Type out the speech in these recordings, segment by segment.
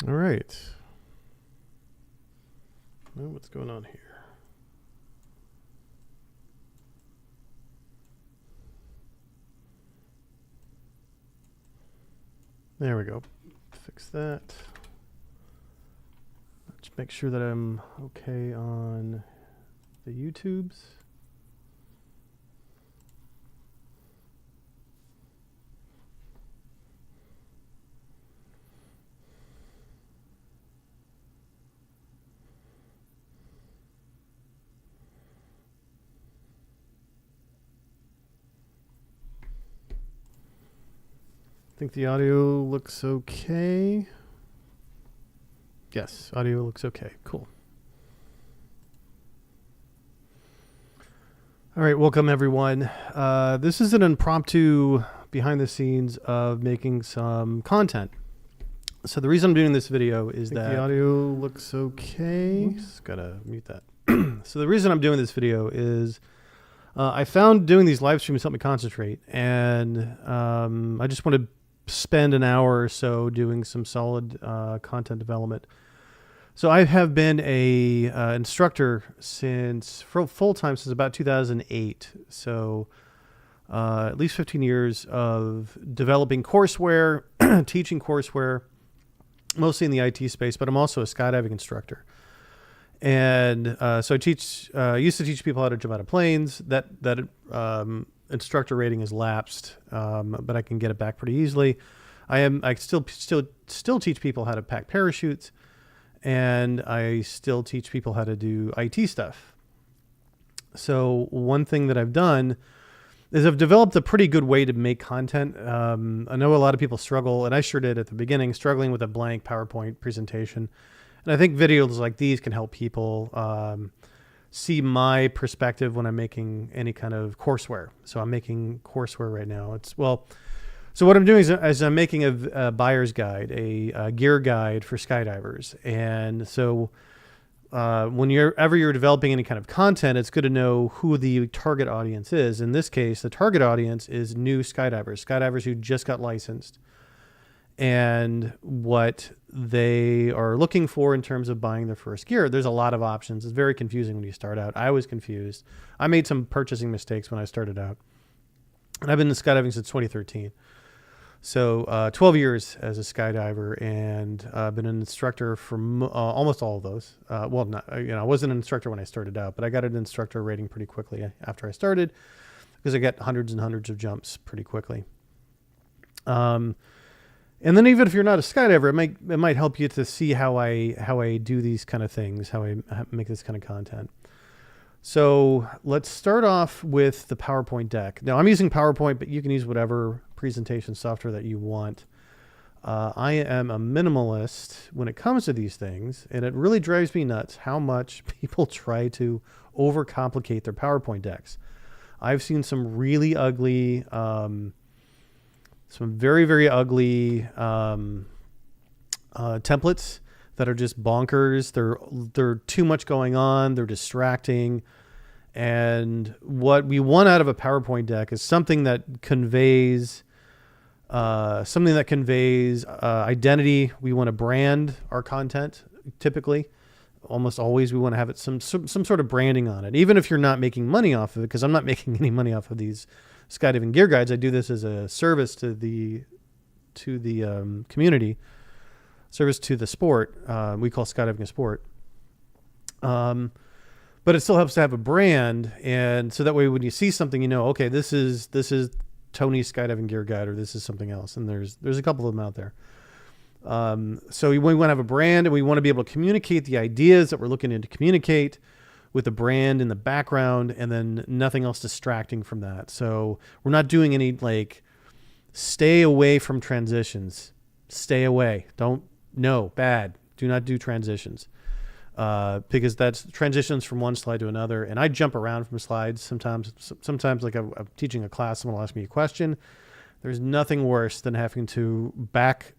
All right. Well, what's going on here? There we go. Fix that. Let's make sure that I'm okay on the YouTubes. I think the audio looks okay. Yes, audio looks okay. Cool. All right, welcome everyone. This is an impromptu behind the scenes of making some content. So the reason I'm doing this video is that the audio looks okay. Oops, gotta mute that. So the reason I'm doing this video is I found doing these live streams helped me concentrate, and I just want to spend an hour or so doing some solid content development. So I have been a instructor full time since about 2008. So at least 15 years of developing courseware, teaching courseware, mostly in the IT space, but I'm also a skydiving instructor. And so I used to teach people how to jump out of planes. That instructor rating has lapsed, but I can get it back pretty easily. I still teach people how to pack parachutes, and I still teach people how to do IT stuff. So one thing that I've done is I've developed a pretty good way to make content. I know a lot of people struggle, and I sure did at the beginning, struggling with a blank PowerPoint presentation. And I think videos like these can help people see my perspective when I'm making any kind of courseware. So I'm making courseware right now. So what I'm doing is I'm making a buyer's guide, a gear guide for skydivers. And so whenever you're developing any kind of content, it's good to know who the target audience is. In this case, the target audience is new skydivers who just got licensed, and what they are looking for in terms of buying their first gear. There's a lot of options. It's very confusing when you start out. I was confused. I made some purchasing mistakes when I started out. And I've been in skydiving since 2013. So 12 years as a skydiver, and I've been an instructor for almost all of those. I wasn't an instructor when I started out, but I got an instructor rating pretty quickly after I started, because I got hundreds and hundreds of jumps pretty quickly. And then even if you're not a skydiver, it might help you to see how I do these kind of things, how I make this kind of content. So let's start off with the PowerPoint deck. Now I'm using PowerPoint, but you can use whatever presentation software that you want. I am a minimalist when it comes to these things, and it really drives me nuts how much people try to overcomplicate their PowerPoint decks. I've seen some really ugly, some very, very ugly templates that are just bonkers. They're too much going on. They're distracting. And what we want out of a PowerPoint deck is something that conveys identity. We want to brand our content. Typically, almost always, we want to have it some sort of branding on it. Even if you're not making money off of it, because I'm not making any money off of these skydiving gear guides. I do this as a service to the community, service to the sport. We call skydiving a sport. But it still helps to have a brand, and so that way when you see something, you know, okay, this is Tony's skydiving gear guide, or this is something else. And there's a couple of them out there. So we want to have a brand, and we want to be able to communicate the ideas that we're looking to communicate with the brand in the background, and then nothing else distracting from that. So we're not doing any stay away from transitions. Stay away. Bad. Do not do transitions. Because that's transitions from one slide to another. And I jump around from slides sometimes like I'm teaching a class, someone will ask me a question. There's nothing worse than having to back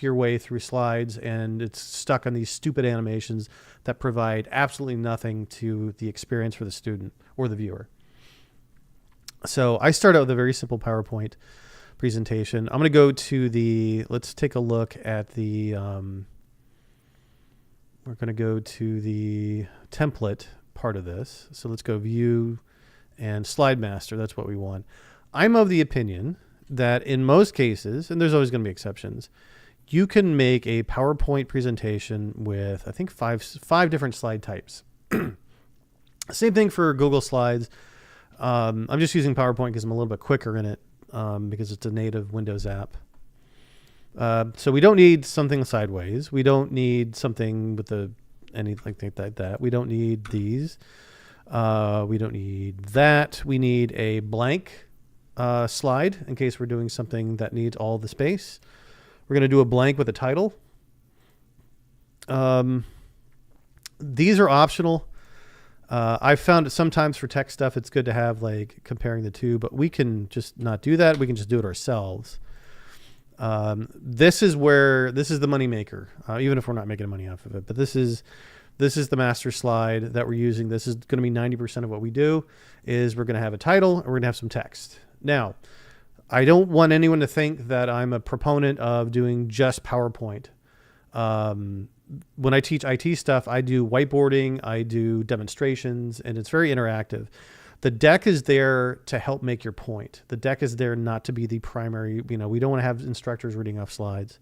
your way through slides, and it's stuck on these stupid animations that provide absolutely nothing to the experience for the student or the viewer. So I start out with a very simple PowerPoint. presentation. I'm going to go to the, let's take a look at the, we're going to go to the template part of this. So let's go view and slide master. That's what we want. I'm of the opinion that in most cases, and there's always going to be exceptions, you can make a PowerPoint presentation with, I think, five different slide types. Same thing for Google Slides. I'm just using PowerPoint because I'm a little bit quicker in it because it's a native Windows app. So we don't need something sideways. We don't need something with anything like that. We don't need these. We don't need that. We need a blank slide in case we're doing something that needs all the space. We're going to do a blank with a title. These are optional. I've found that sometimes for tech stuff, it's good to have like comparing the two, but we can just not do that. We can just do it ourselves. This is the money maker, even if we're not making money off of it, but this is the master slide that we're using. This is going to be 90% of what we do is we're going to have a title and we're going to have some text. Now, I don't want anyone to think that I'm a proponent of doing just PowerPoint. When I teach IT stuff, I do whiteboarding, I do demonstrations, and it's very interactive. The deck is there to help make your point. The deck is there not to be the primary, we don't want to have instructors reading off slides.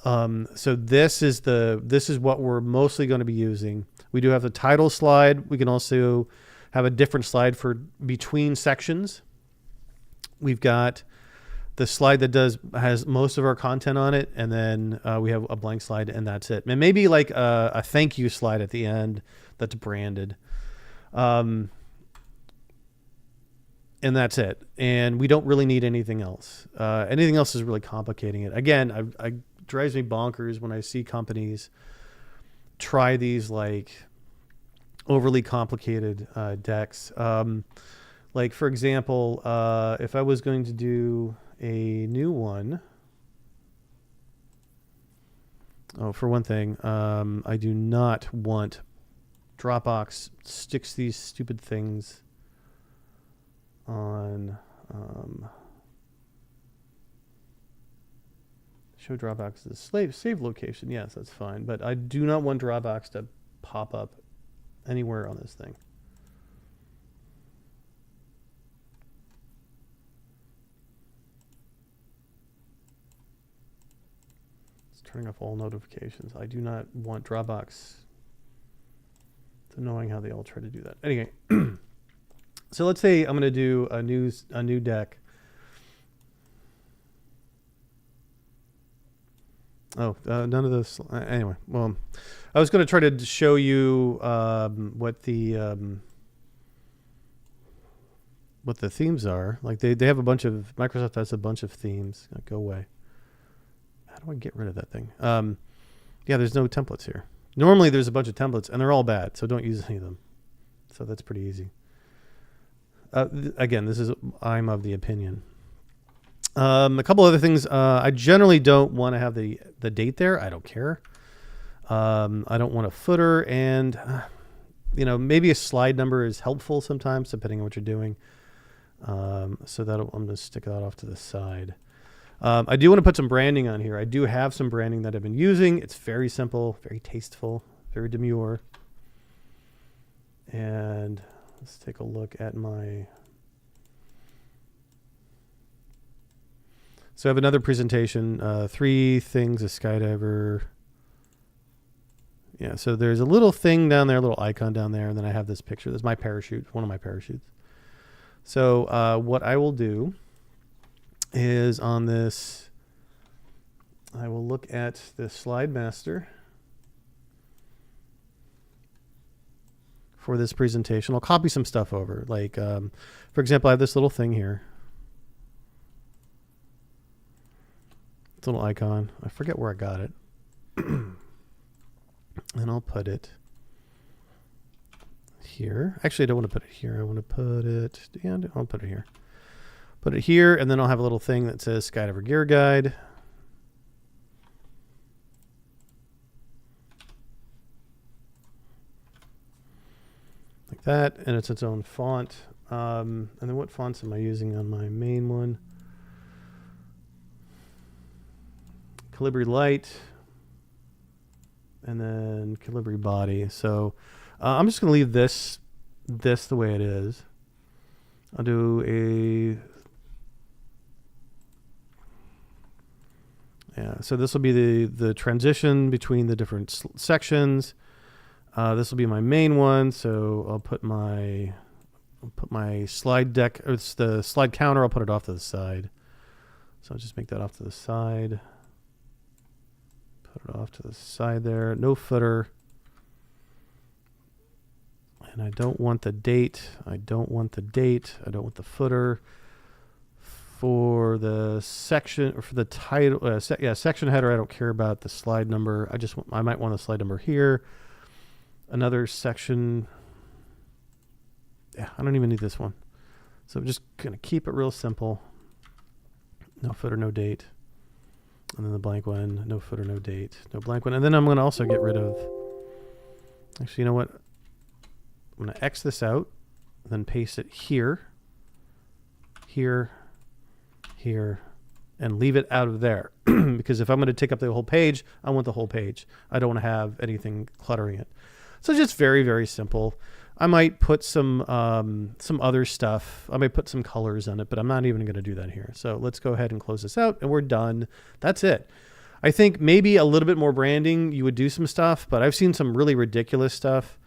So this is what we're mostly going to be using. We do have the title slide. We can also have a different slide for between sections. We've got the slide that has most of our content on it, and then we have a blank slide, and that's it. And maybe like a thank you slide at the end that's branded. And that's it. And we don't really need anything else. Anything else is really complicating it. Again, I drives me bonkers when I see companies try these like overly complicated decks. Like for example, if I was going to do a new one, for one thing, I do not want Dropbox sticks these stupid things on show Dropbox as save location. Yes, that's fine, but I do not want Dropbox to pop up anywhere on this thing. It's turning off all notifications. I do not want Dropbox. It's annoying how they all try to do that. Anyway, so let's say I'm going to do a new deck. Oh, none of this. Anyway, well, I was going to try to show you what the themes are. Like they have a bunch of, Microsoft has a bunch of themes. Go away. How do I get rid of that thing? Yeah, there's no templates here. Normally there's a bunch of templates and they're all bad, so don't use any of them. So that's pretty easy. Again, I'm of the opinion. A couple other things. I generally don't want to have the date there. I don't care. I don't want a footer, and maybe a slide number is helpful sometimes, depending on what you're doing. So I'm going to stick that off to the side. I do want to put some branding on here. I do have some branding that I've been using. It's very simple, very tasteful, very demure. And let's take a look at my... So I have another presentation, 3 things, a skydiver. Yeah, so there's a little thing down there, a little icon down there, and then I have this picture. This is my parachute, one of my parachutes. So what I will do is on this, I will look at the slide master for this presentation. I'll copy some stuff over. Like, for example, I have this little thing here. It's a little icon. I forget where I got it. And I'll put it here. Actually, I don't want to put it here. I want to put it, and I'll put it here. Put it here, and then I'll have a little thing that says Skydiver Gear Guide. Like that, and it's its own font. And then what fonts am I using on my main one? Calibri light, and then Calibri body. So I'm just going to leave this the way it is. I'll do so this will be the transition between the different sections. This will be my main one, so I'll put my slide deck, or it's the slide counter, I'll put it off to the side. So I'll just make that off to the side. Put it off to the side there. No footer. And I don't want the date. I don't want the footer. For the section, or for the title, section header, I don't care about the slide number. I might want the slide number here. Another section. Yeah, I don't even need this one. So I'm just going to keep it real simple. No footer, no date. And then the blank one, no footer, no date, no blank one. And then I'm going to also get rid of, actually, you know what? I'm going to X this out, then paste it here, here, here, and leave it out of there. Because if I'm going to take up the whole page, I want the whole page. I don't want to have anything cluttering it. So just very, very simple. I might put some other stuff. I might put some colors on it, but I'm not even going to do that here. So let's go ahead and close this out, and we're done. That's it. I think maybe a little bit more branding, you would do some stuff, but I've seen some really ridiculous stuff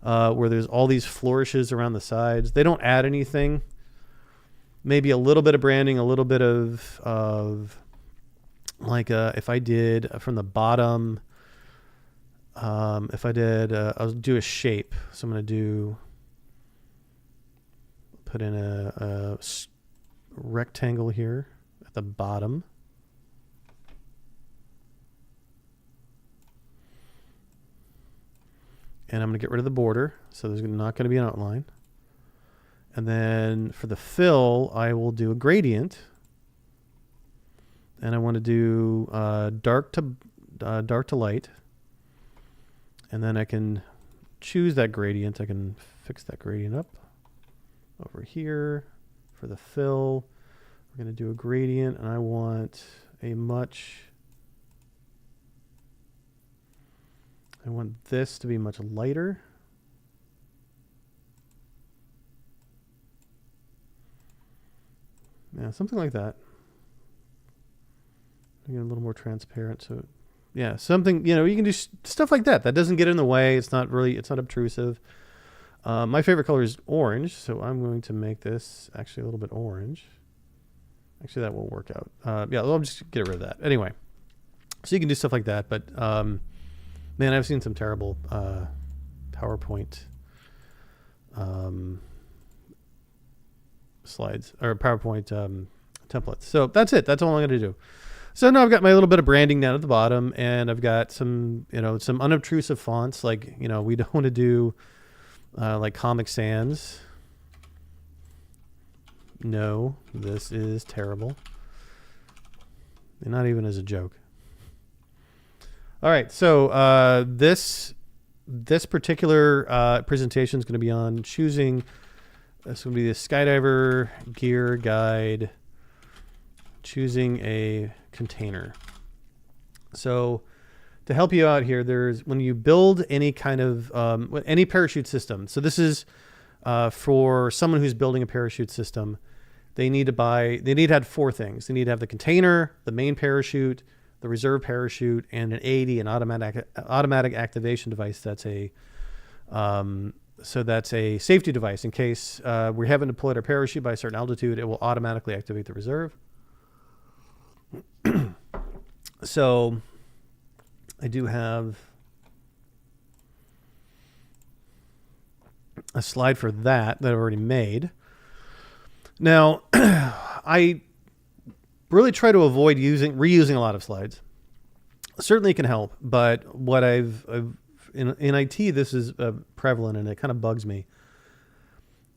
where there's all these flourishes around the sides. They don't add anything. Maybe a little bit of branding, a little bit of like if I did from the bottom, if I did, I'll do a shape. So I'm going to put in a rectangle here at the bottom. And I'm going to get rid of the border. So there's not going to be an outline. And then for the fill, I will do a gradient. And I want to do dark to light. And then I can choose that gradient. I can fix that gradient up over here. For the fill, we're going to do a gradient, and I want I want this to be much lighter. Yeah, something like that. Get a little more transparent. So, yeah, something, you can do stuff like that. That doesn't get in the way. It's not obtrusive. My favorite color is orange, so I'm going to make this actually a little bit orange. Actually, that won't work out. Yeah, I'll just get rid of that. Anyway, so you can do stuff like that. But, man, I've seen some terrible PowerPoint slides or PowerPoint templates. So that's it. That's all I'm going to do. So now I've got my little bit of branding down at the bottom, and I've got some unobtrusive fonts. Like, we don't want to do like Comic Sans. No, this is terrible. And not even as a joke. All right, so this particular presentation is going to be on choosing. This will be the Skydiver Gear Guide. Choosing a container. So to help you out here, when you build any kind of any parachute system. So this is for someone who's building a parachute system. They need to have four things. They need to have the container, the main parachute, the reserve parachute, and an AD, an automatic activation device. That's a safety device in case we haven't deployed our parachute by a certain altitude. It will automatically activate the reserve. So I do have a slide for that I've already made. Now, I really try to avoid reusing a lot of slides. Certainly it can help, but what I've in IT, this is prevalent, and it kind of bugs me,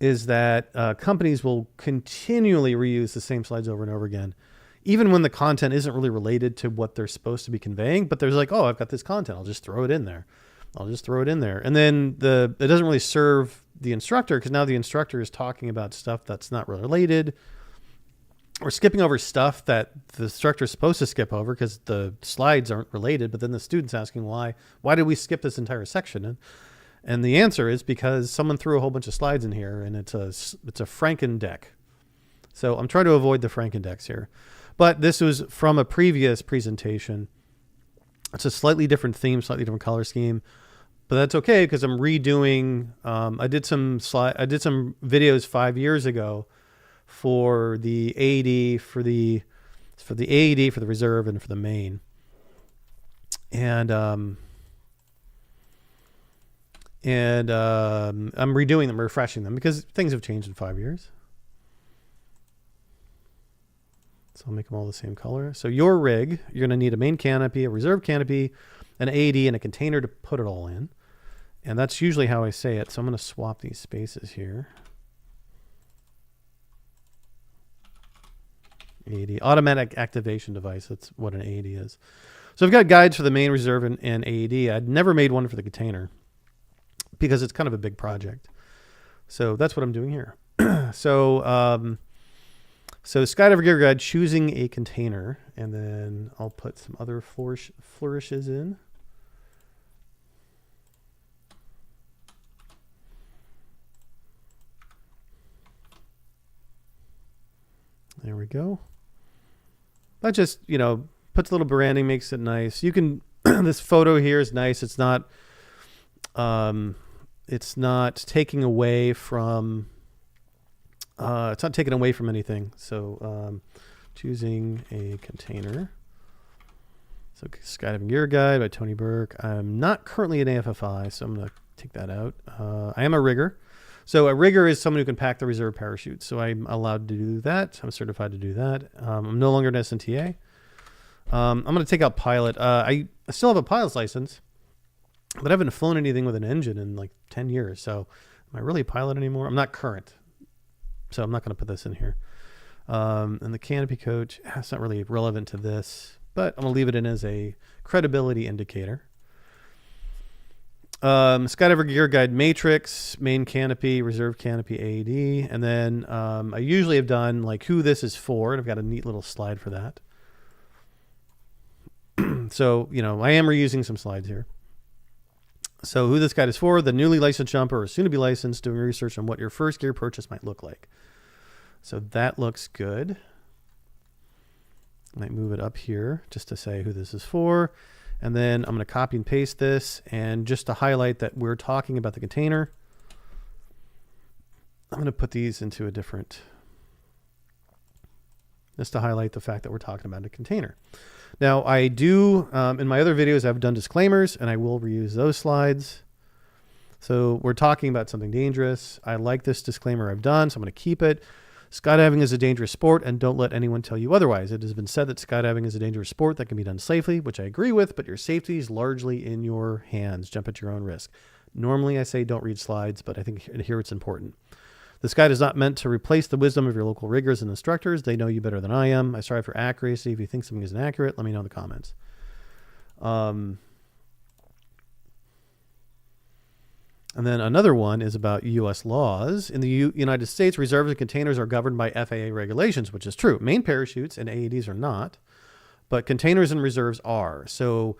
is that companies will continually reuse the same slides over and over again, even when the content isn't really related to what they're supposed to be conveying. But there's like, oh, I've got this content, I'll just throw it in there. And then it doesn't really serve the instructor, because now the instructor is talking about stuff that's not really related. we're skipping over stuff that the instructor is supposed to skip over because the slides aren't related. But then the student's asking why did we skip this entire section? And the answer is because someone threw a whole bunch of slides in here, and it's a Franken deck. So I'm trying to avoid the Franken decks here. But this was from a previous presentation. It's a slightly different theme, slightly different color scheme. But that's okay because I'm redoing. I did some videos 5 years ago for the AED, for the AED, for the reserve, and for the main. And I'm redoing them, refreshing them because things have changed in 5 years. So I'll make them all the same color. So your rig, you're going to need a main canopy, a reserve canopy, an AED, and a container to put it all in. And that's usually how I say it. So I'm going to swap these spaces here. AED, automatic activation device. That's what an AED is. So I've got guides for the main, reserve, and AED. I'd never made one for the container because it's kind of a big project. So that's what I'm doing here. So Skydiver Gear Guide, choosing a container, and then I'll put some other flourishes in. There we go. That just, puts a little branding, makes it nice. You can, this photo here is nice. It's not taking away from, it's not taken away from anything. So choosing a container. So Skydiving Gear Guide by Tony Burke. I'm not currently an AFFI, so I'm going to take that out. I am a rigger. So a rigger is someone who can pack the reserve parachute. So I'm allowed to do that. I'm certified to do that. I'm no longer an SNTA. I'm going to take out pilot. I still have a pilot's license, but I haven't flown anything with an engine in like 10 years. So am I really a pilot anymore? I'm not current. So I'm not going to put this in here. And the canopy coach, it's not really relevant to this, but I'm going to leave it in as a credibility indicator. Skydiver Gear Guide matrix, main canopy, reserve canopy, AED. And then I usually have done like who this is for, and I've got a neat little slide for that. So, I am reusing some slides here. So who this guide is for, the newly licensed jumper or soon to be licensed, doing research on what your first gear purchase might look like. So that looks good. I might move it up here just to say who this is for. And then I'm going to copy and paste this. And just to highlight that we're talking about the container, I'm going to put these into a different, just to highlight the fact that we're talking about a container. Now I do, in my other videos, I've done disclaimers and I will reuse those slides. So we're talking about something dangerous. I like this disclaimer I've done, so I'm going to keep it. Skydiving is a dangerous sport, and don't let anyone tell you otherwise. It has been said that skydiving is a dangerous sport that can be done safely, which I agree with, but your safety is largely in your hands. Jump at your own risk. Normally I say don't read slides, but I think here it's important. This guide is not meant to replace the wisdom of your local riggers and instructors. They know you better than I am. I strive for accuracy. If you think something is inaccurate, let me know in the comments. And then another one is about U.S. laws. In the United States, reserves and containers are governed by FAA regulations, which is true. Main parachutes and AEDs are not, but containers and reserves are. So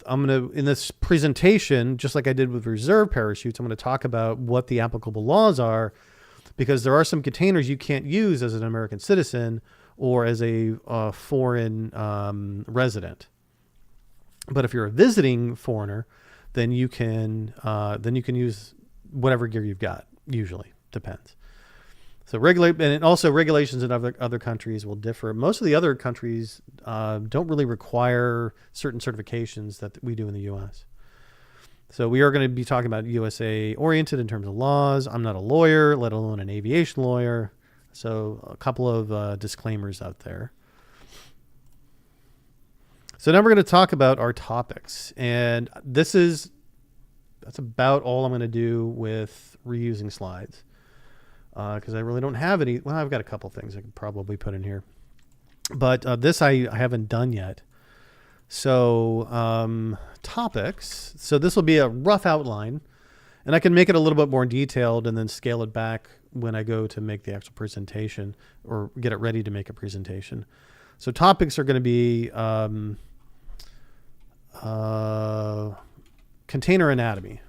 I'm going to, in this presentation, just like I did with reserve parachutes, I'm going to talk about what the applicable laws are, because there are some containers you can't use as an American citizen or as a foreign resident. But if you're a visiting foreigner, then you can use whatever gear you've got. Usually, depends. So and also regulations in other countries will differ. Most of the other countries don't really require certain certifications that we do in the U.S. So we are going to be talking about USA oriented in terms of laws. I'm not a lawyer, let alone an aviation lawyer. So a couple of disclaimers out there. So now we're going to talk about our topics, and that's about all I'm going to do with reusing slides, because I really don't have any. Well, I've got a couple things I could probably put in here, but this I haven't done yet. So topics. So this will be a rough outline, And I can make it a little bit more detailed and then scale it back when I go to make the actual presentation or get it ready to make a presentation. So topics are going to be container anatomy.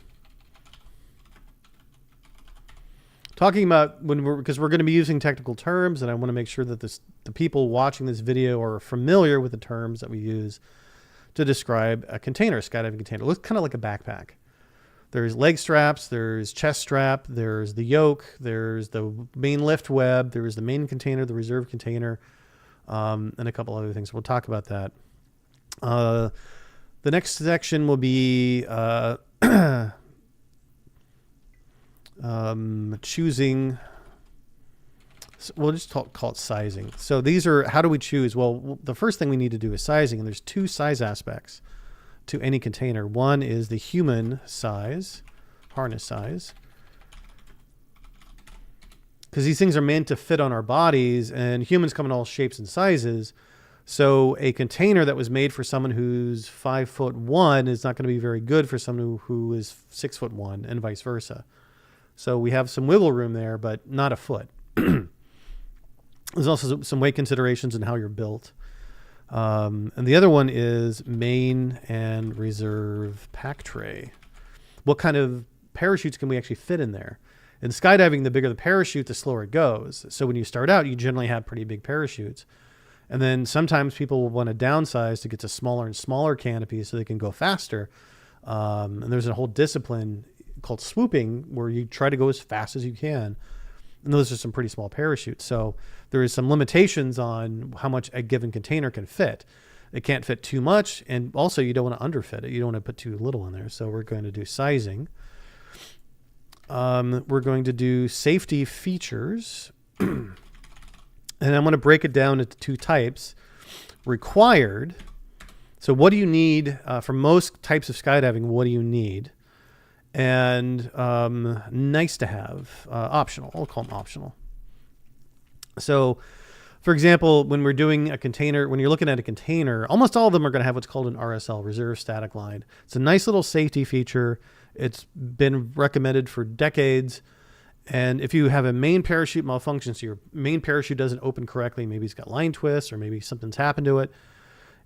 Talking about because we're going to be using technical terms, and I want to make sure that the people watching this video are familiar with the terms that we use to describe a container, a skydiving container. It looks kind of like a backpack. There's leg straps, there's chest strap, there's the yoke, there's the main lift web, there's the main container, the reserve container, and a couple other things. We'll talk about that. The next section will be choosing. We'll just call it sizing. So these are, how do we choose? Well, the first thing we need to do is sizing, and there's two size aspects to any container. One is the human size, harness size, because these things are meant to fit on our bodies, and humans come in all shapes and sizes. So a container that was made for someone who's 5'1" is not going to be very good for someone who is 6'1", and vice versa. So we have some wiggle room there, but not a foot. There's also some weight considerations in how you're built. And the other one is main and reserve pack tray. What kind of parachutes can we actually fit in there? In skydiving, the bigger the parachute, the slower it goes. So when you start out, you generally have pretty big parachutes. And then sometimes people will want to downsize to get to smaller and smaller canopies so they can go faster. And there's a whole discipline called swooping where you try to go as fast as you can. And those are some pretty small parachutes. So there is some limitations on how much a given container can fit. It can't fit too much. And also you don't want to underfit it. You don't want to put too little in there. So we're going to do sizing. We're going to do safety features. And I'm going to break it down into two types. Required. So what do you need for most types of skydiving? What do you need? And nice to have, optional. I'll call them optional. So, for example, when we're doing a container, when you're looking at a container, almost all of them are going to have what's called an RSL, reserve static line. It's a nice little safety feature. It's been recommended for decades. And if you have a main parachute malfunction, so your main parachute doesn't open correctly, maybe it's got line twists or maybe something's happened to it,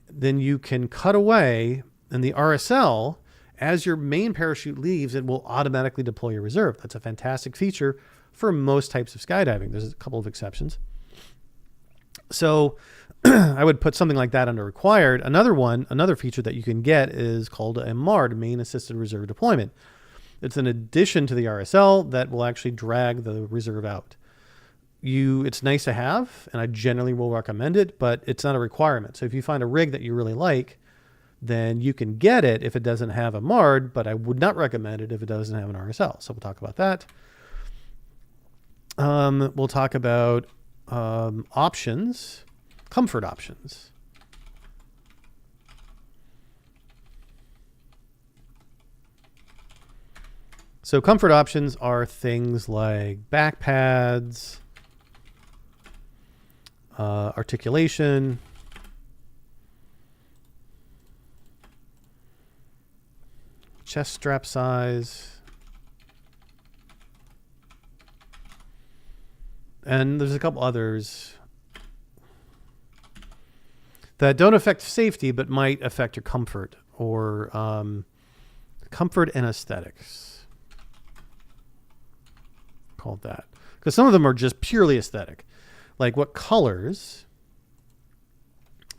then you can cut away, and the RSL, as your main parachute leaves, it will automatically deploy your reserve. That's a fantastic feature for most types of skydiving. There's a couple of exceptions. So I would put something like that under required. Another feature that you can get is called a MARD, main assisted reserve deployment. It's an addition to the RSL that will actually drag the reserve out. It's nice to have, and I generally will recommend it, but it's not a requirement. So if you find a rig that you really like, then you can get it if it doesn't have a MARD, but I would not recommend it if it doesn't have an RSL. So we'll talk about that. We'll talk about options, comfort options. So comfort options are things like back pads, articulation, chest strap size, and there's a couple others that don't affect safety but might affect your comfort, or comfort and aesthetics, called that, because some of them are just purely aesthetic, like what colors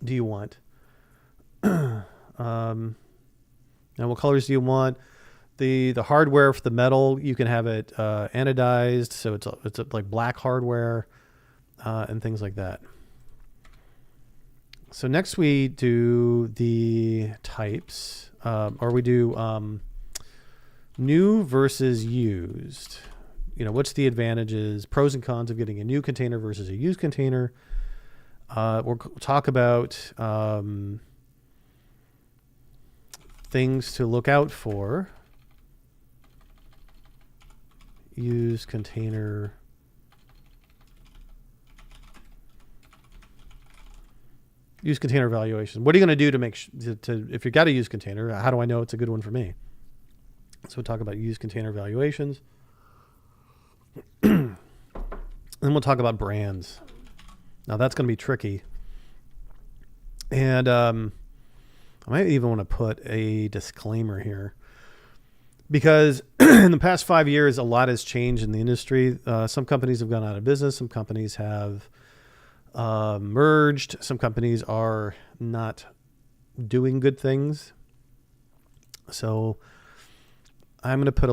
do you want? Now, what colors do you want? The hardware for the metal, you can have it anodized, so it's like black hardware and things like that. So next we do the types, or we do new versus used. You know, what's the advantages, pros and cons of getting a new container versus a used container? We'll talk about things to look out for. Used container. Used container evaluation. What are you going to do to make if you got a used container? How do I know it's a good one for me? So we'll talk about used container valuations. Then we'll talk about brands. Now that's going to be tricky. And I might even want to put a disclaimer here. Because in the past 5 years, a lot has changed in the industry. Some companies have gone out of business. Some companies have merged. Some companies are not doing good things. So I'm going to put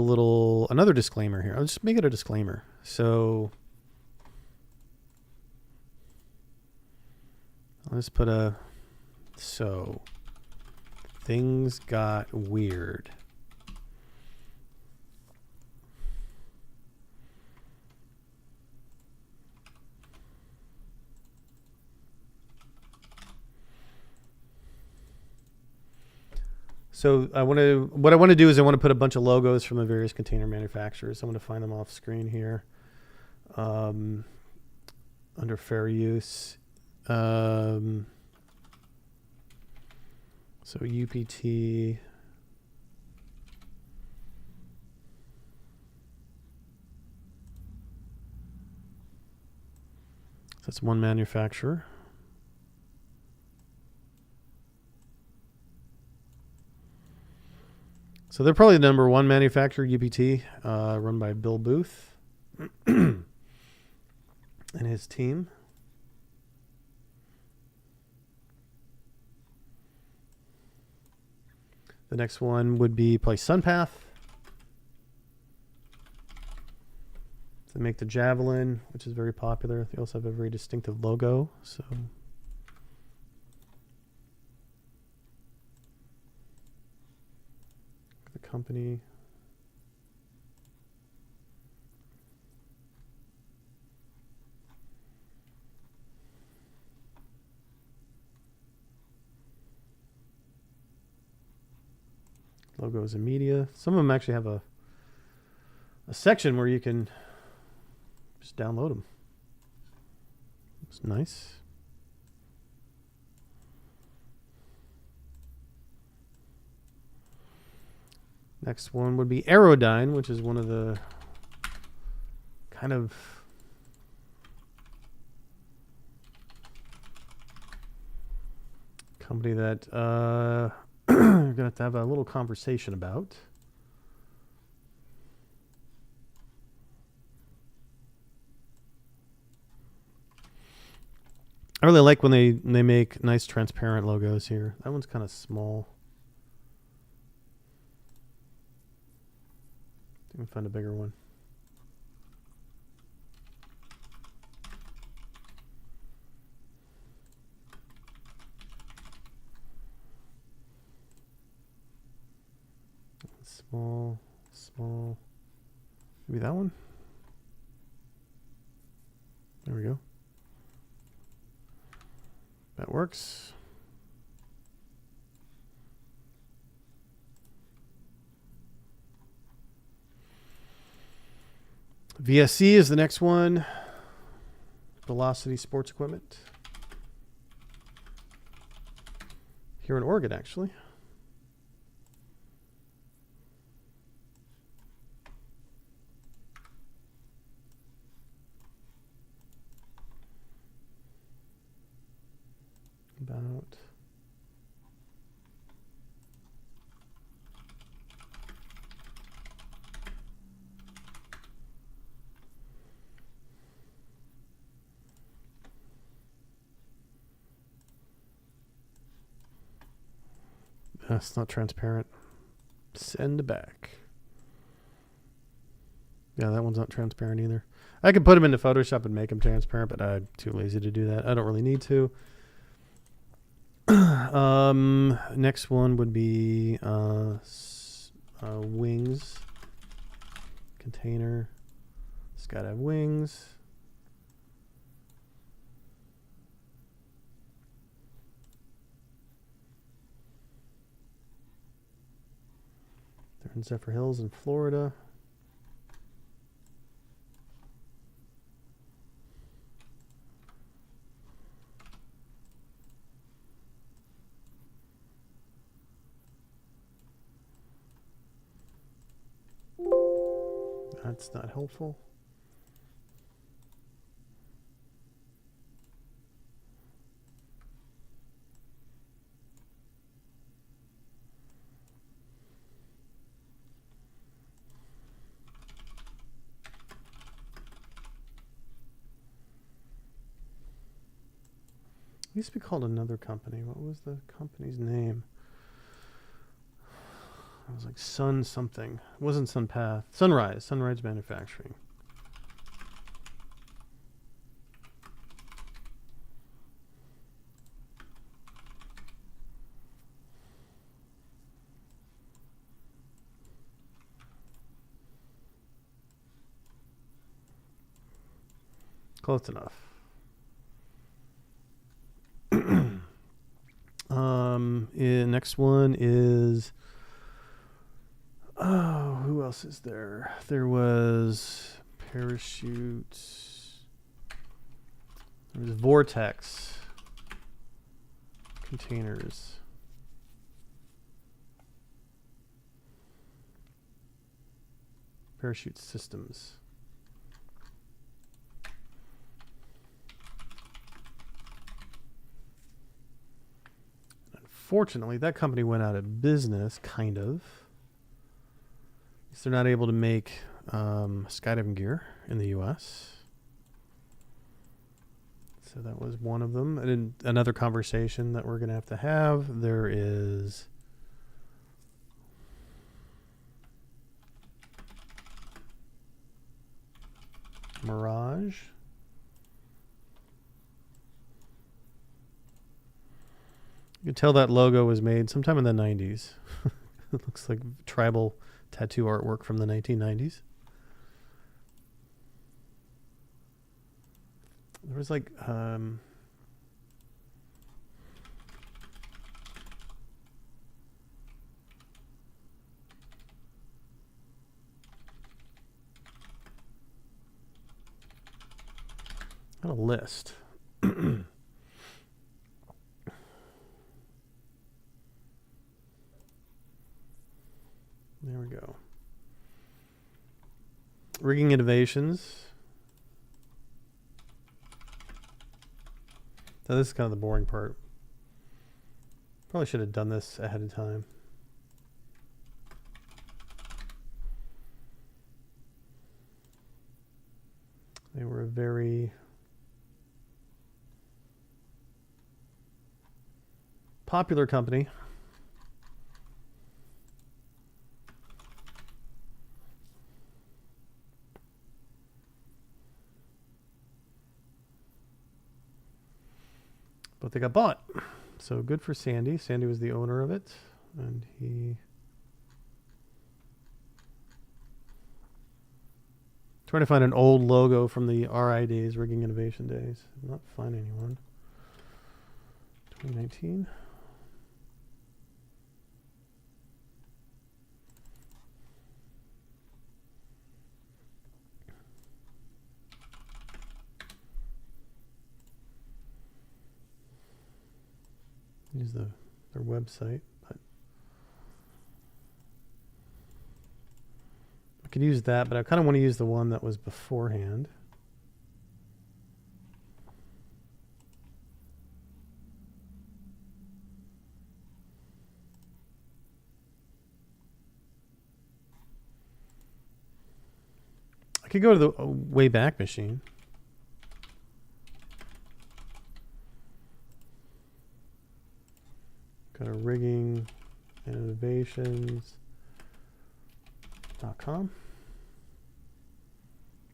another disclaimer here. I'll just make it a disclaimer. So I'll just put so things got weird. So what I want to do is I want to put a bunch of logos from the various container manufacturers. I'm going to find them off screen here. Under fair use. So UPT. That's one manufacturer. So they're probably the number one manufacturer, UPT, run by Bill Booth and his team. The next one would be probably Sunpath. They make the Javelin, which is very popular. They also have a very distinctive logo. So the company. Logos and media. Some of them actually have a section where you can just download them. It's nice. Next one would be Aerodyne, which is one of the kind of company that we're going to have a little conversation about. I really like when they make nice transparent logos here. That one's kind of small. I can find a bigger one. Small. Maybe that one. There we go. That works. VSC is the next one. Velocity Sports Equipment. Here in Oregon, actually. About that's not transparent. Send back. Yeah, that one's not transparent either. I could put them into Photoshop and make them transparent, but I'm too lazy to do that. I don't really need to. Next one would be wings container. Skydive wings. They're in Zephyr Hills in Florida. That's not helpful. It used to be called another company. What was the company's name? It was like Sun something. It wasn't Sunpath. Sunrise Manufacturing. Close enough. Next one is, oh, who else is there? There was parachutes. There was Vortex containers. Parachute systems. Unfortunately, that company went out of business, kind of. They're not able to make skydiving gear in the U.S. So that was one of them. And another conversation that we're going to have, there is Mirage. You can tell that logo was made sometime in the 90s. It looks like tribal tattoo artwork from the 1990s. There was like a list. There we go. Rigging innovations. So this is kind of the boring part. Probably should have done this ahead of time. They were a very popular company. But they got bought. So good for Sandy. Sandy was the owner of it. And he... Trying to find an old logo from the RI days, Rigging Innovation days. I'm not finding anyone. 2019. Use their website, but I could use that, but I kind of want to use the one that was beforehand. I could go to the Wayback Machine. Go to rigging innovations.com.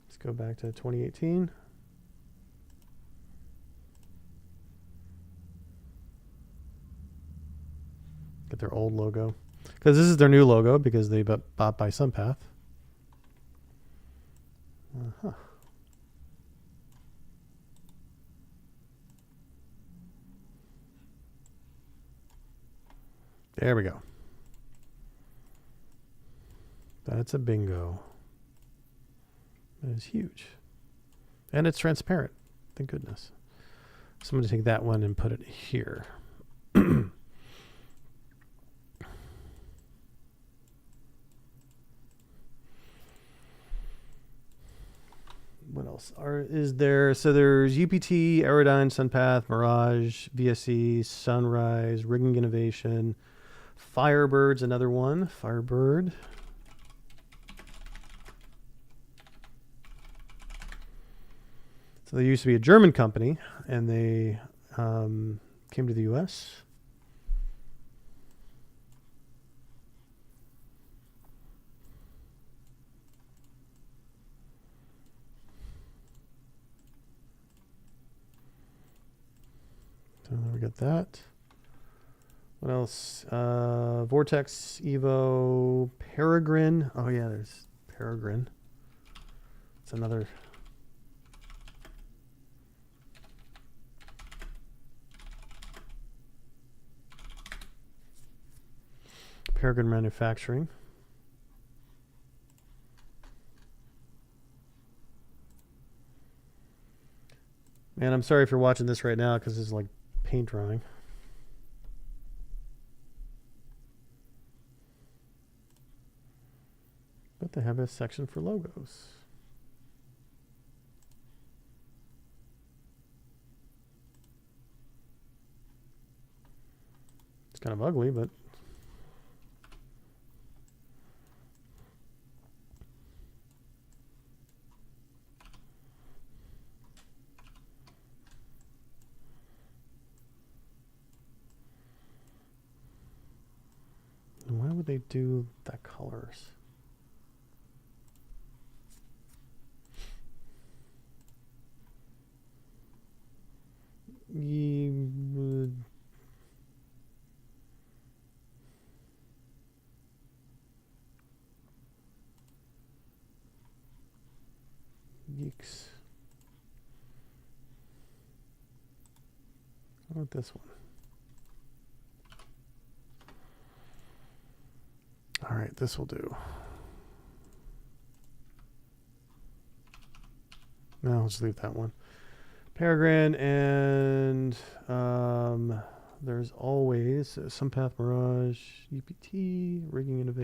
Let's go back to 2018. Get their old logo. Because this is their new logo because they got bought by Sunpath. Uh-huh. There we go. That's a bingo. That is huge. And it's transparent. Thank goodness. So I'm going to take that one and put it here. else is there? So there's UPT, Aerodyne, Sunpath, Mirage, VSE, Sunrise, Rigging Innovation, Firebird's another one. Firebird. So they used to be a German company, and they came to the U.S. So we got that. What else? Vortex, Evo, Peregrine. Oh yeah, there's Peregrine. It's another. Peregrine Manufacturing. Man, I'm sorry if you're watching this right now because it's like paint drying. But they have a section for logos. It's kind of ugly, but why would they do that colors? Geeks. How about this one? All right, this will do. No, I'll just leave that one. Peregrine, and there's always Sunpath, Mirage, UPT, Rigging Innovation.